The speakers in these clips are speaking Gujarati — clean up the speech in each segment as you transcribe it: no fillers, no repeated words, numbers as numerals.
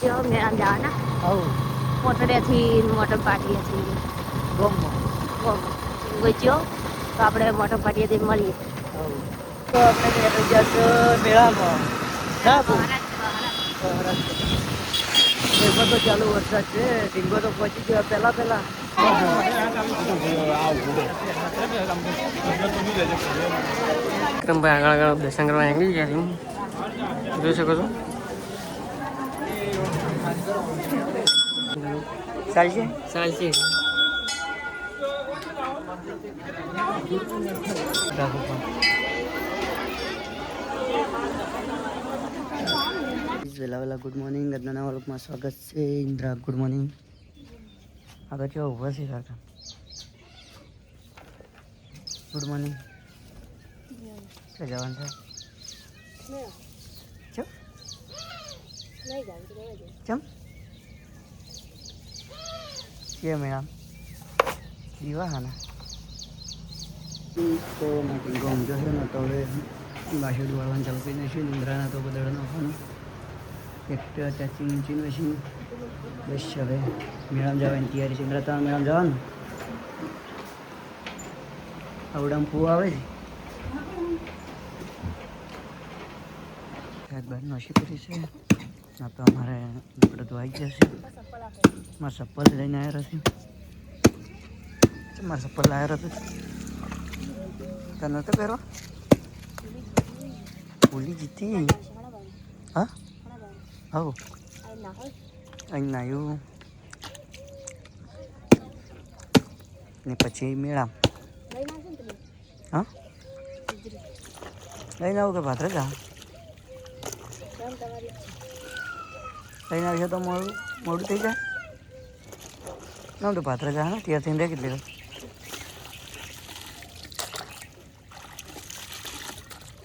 જો મેળામાં જવાના આવ મોટરેથી મોટર પાટીએથી ગોમમાં ગયો તો આપણે મોટર પાટીએથી મળીએ. તો આપણે નીકળી જશે મેળામાં ના બહુ એમાં તો ચાલુ વરસાદ છે. ડીંગો તો પહોંચી ગયો પહેલા વિક્રમભાઈ આગળ દર્શન કરવા નીકળી ગયા છે. જોઈ શકો છો. ચાલશે ચાલશે. વહેલા ગુડ મોર્નિંગ. આજના વર્કમાં સ્વાગત છે. Indira good morning. આગળ કેવા ઊભા છે કાકા? Good morning. ક્યાં જવાનું છે? ચમ કે મેડમ દીવા હા ને તો નાખી ગમ જશે ને તો હવે બાસુડ વાળવાનું ચાલુ કરી નાખ્યું. ઇન્દ્રાના તો બદળ નાખવાનું ટ્રેક્ટર ચાચી ઊંચી મશીન બસ હવે મેળામાં જવાની તૈયારી છે. ઇન્દ્રા તો મેળામાં જવાનું આવડામાં ફૂ આવે છે. બાર નોશી કરી છે ના તો અમારે આપણે તો આવી જશે. મારા ચપ્પલ લઈને આવ્યા છે. મારા ચપ્પલ લાવ્યા હતા તને નહોતો પહેરવા? ભૂલી જીતી હા આવો અહીં નાયું ને પછી મેળા હા લઈને આવું કે ભાદરે જા લઈને આવશે તો મોડું થઈ જાય ના તો ભાદરે જા ને ત્યારથી રે કેટલી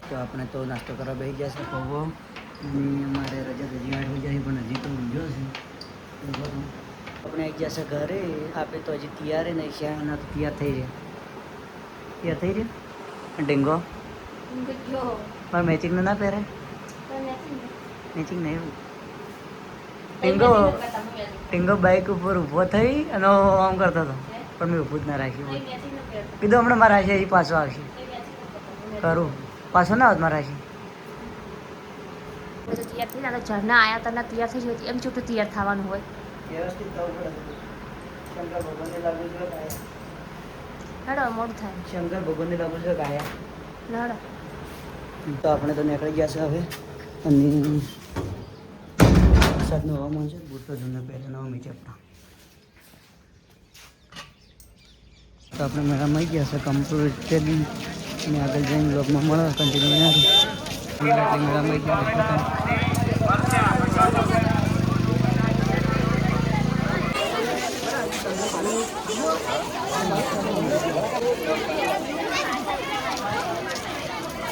તો આપણે તો નાસ્તો કરવા બેસી જશે. પૌવો અમારે રજા તો હજી 8 વાગ્યા પણ હજી તો ઊંઘ્યો છે. આપણે આવી જશે ઘરે. આપે તો હજી તૈયાર નહીં છે. એના તો તૈયાર થઈ રહ્યા ડીંગો પણ મેચિંગ ના પહેરે. મેચિંગ નહીં ટીંગો બાઇક ઉપર ઊભો થઈ અને આમ કરતો હતો પણ મેં ઊભું જ ના રાખ્યું. કીધું હમણાં મારા રાશિ હજી પાછો આવશે ખરું પાછો ના આવત મારા રાશિ. તૈયાર થઈ જાય ઝરના આવ્યા તને તૈયાર થઈ ગયો એમ છૂટું તૈયાર થવાનું હોય. વ્યવસ્થિત થવું પડે. શંકર ભગવાનને લાગુ છે કાયા. હેડો મોડું થાય. શંકર ભગવાનને લાગુ છે કાયા. હેડો તો આપણે તો નીકળી ગયા છે હવે. અને વરસાદનું હવામાન છે. બૂટ તો જૂનો પહેલે નવા મીચપના. તો આપણે મેળામાં આવી ગયા છે કમ્પ્યુટરની અને આગળ જઈને બ્લોગમાં મળે કન્ટિન્યુ મેળામાં આવી ગયા.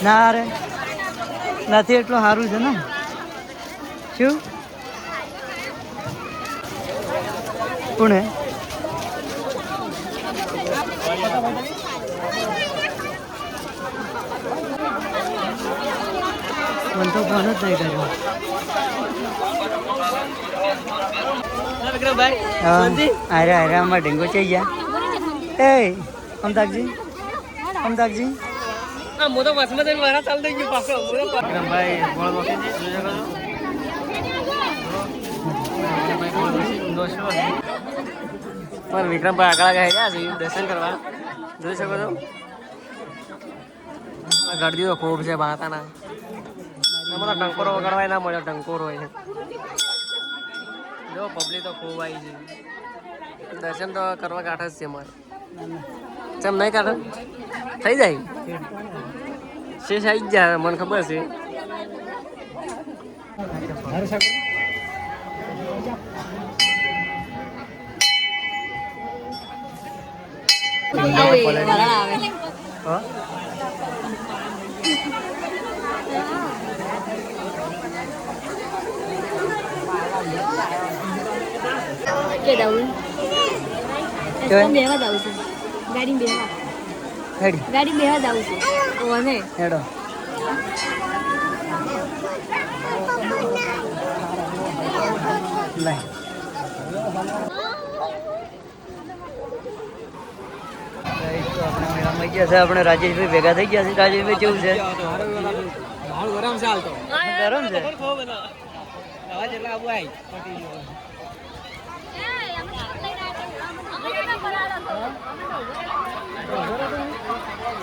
ના રે નથી એટલું સારું છે ને શું કોણ હે મને તો ફોન જ નહીં કર્યો. અરે અમારા ઢીંગો ચઈ ગયા. એ અમદાજી હું તો બસમાં જઈને મારા ચાલુ થઈ ગયું પાછો. વિક્રમભાઈ ગોળ મૂકી પણ વિક્રમભાઈ આગળ ગયા છે દર્શન કરવા. જોઈ શકો છો ગરદી તો ખૂબ છે બાતાના. અમારો ટંકોરો વગાડવાય ના મળ્યો. ટંકોરો હોય જો પબ્લિક તો ખૂબ આવી છે. દર્શન તો કરવા કાઢે જ છે મારે. ચમ નહીં કાઢે થઈ જાય શેષ આવી જ જાય મને ખબર છે. ગાડી બેવા જાવ છે ઓને હેડો લાય તો આપણે મેળામાં ગયા છે. આપણે રાજેશભાઈ ભેગા થઈ ગયા છે. રાજેશભાઈ કેવું છે? ગરમ છે.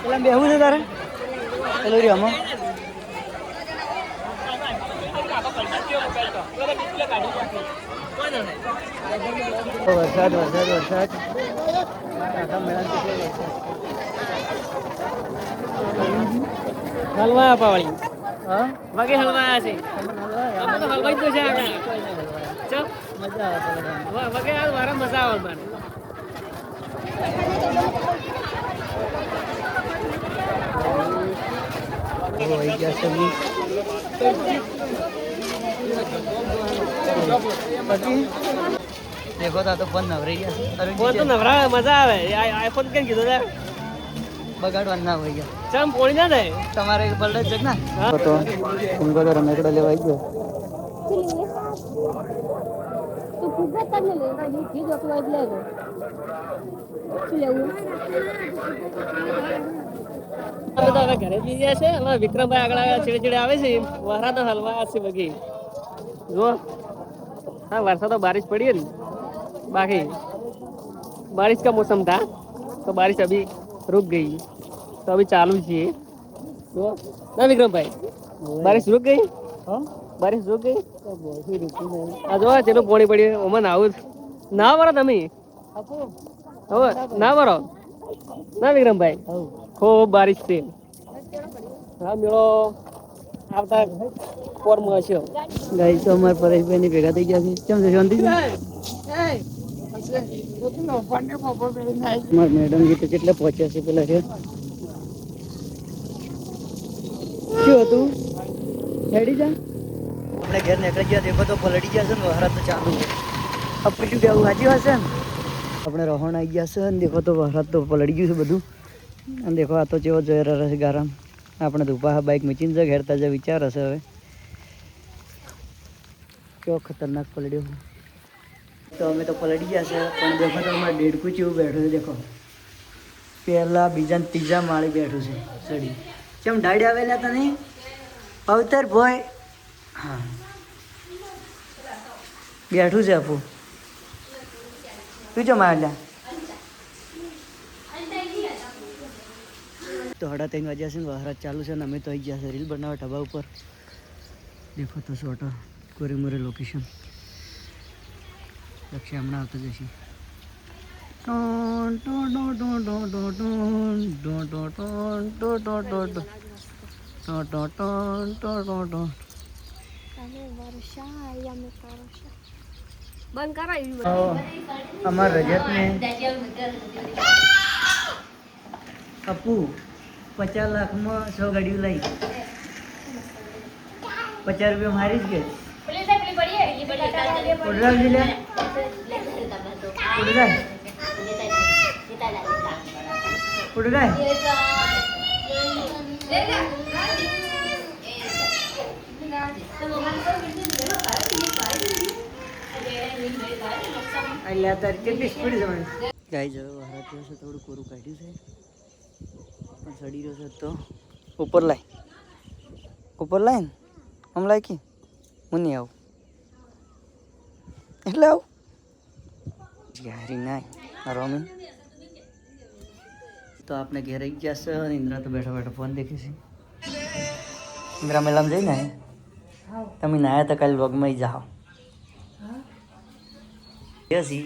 પેલા બેહવું છે તારે? પેલો આમાં વરસાદ વરસાદ વરસાદ આખા મેળા હલવા આપા વાળી હા વાગે હલવા આયા છે તો હલવાઈ તો છે આગળ ચલ મજા આવે વાગે આ મારા મજા આવે મને देखो तो फोन नवरी ફોન તો નવરા મજા આવે આઈફોન કેમ કીધું યાર બગાડવાનું ના હોય ગયા ચમ પોણી ના થાય તમારે બલડે છે ને તો ઉनको तो રમેકડો લેવા આવી ગયો બધા હવે ઘરે જઈ ગયા છે હવે વિક્રમભાઈ આગળ આવ્યા ચીડે ચીડે આવે છે વરસાદ તો હલવા છે બગી જો हाँ वर्षा तो बारिश पड़ी है बाकी बारिश का मौसम था तो बारिश अभी रुक गई तो अभी चालू ही है तो ना विक्रम भाई बारिश रुक गई बारिश रुक गई आ जो चलो पोणी पड़ी ओमा नाव ना बरो तमी હવે ના બરો ના વિક્રમ ભાઈ ખૂબ બારિશ છે હા મેળો આવતા પોરમાં હશે ગાઈસ તો અમાર પરેશભાઈ ની ભેગા થઈ ગયા છે કેમ છે શાંતિ માર મેડમ જી તો કેટલે પહોંચ્યા છે પેલા છે શું હતું હેડી જા આપણે ઘેર નીકળી ગયા દેખો તો પલડી ગયા છે ને વહરાત તો ચાલુ છે અપીટું કેવું હાજી હશે ને આપણે રોહણ આવી ગયા છે અને દેખો તો વહરાત તો પલડી ગયું છે બધું અને દેખો આ તો જેવો જોઈ રહ્યા છે ગારામ આપણે ધુપા બાઇક મૂકીને જ ઘેરતા જ વિચાર હશે હવે કેવો ખતરનાક પલડ્યો તો અમે તો પલડી ગયા છે પણ દેખો તો અમારે દેડકું જેવું બેઠું છે દેખો પહેલા બીજા ત્રીજા માળે બેઠું છે સડી કેમ ડાડી આવેલા હતા નહીં અવતર ભોય હા બેઠું છે આપું તું ચમ આવેલા તો 3:30 વાગ્યા છે વહરાત ચાલુ છે ને અમે તો આવી ગયા છે રીલ બનાવવા ઢાબા ઉપર દેખો તો શોર્ટ કોરેમોરે લોકેશન લક્ષ્ય હમણાં આવતો જશે અમાર રજત ને અપુ 50 લાખમાં 100 ગાડીઓ લઈ 50 રૂપિયા મારી જ ગઈ ઉડરા લે ઉડરા અલ્યા તાર કેટલી સ્પીડ જવાની ગાઈ જરો વહરાત છે થોડું કોરું કાઢ્યું છે પણ સડી રહ્યો છે તો ઉપર લાય ને આમ લાય કે હું નહીં આવું એટલે આવું હારી ના રોમી તો આપણે ઘેર આવી ગયા છે અને ઇન્દ્રા તો બેઠા બેઠા ફોન દેખે છે ઇન્દ્રા મેલામાં જઈને તમે નાયા તો કાલે વ્લોગમાં જાઓ યસી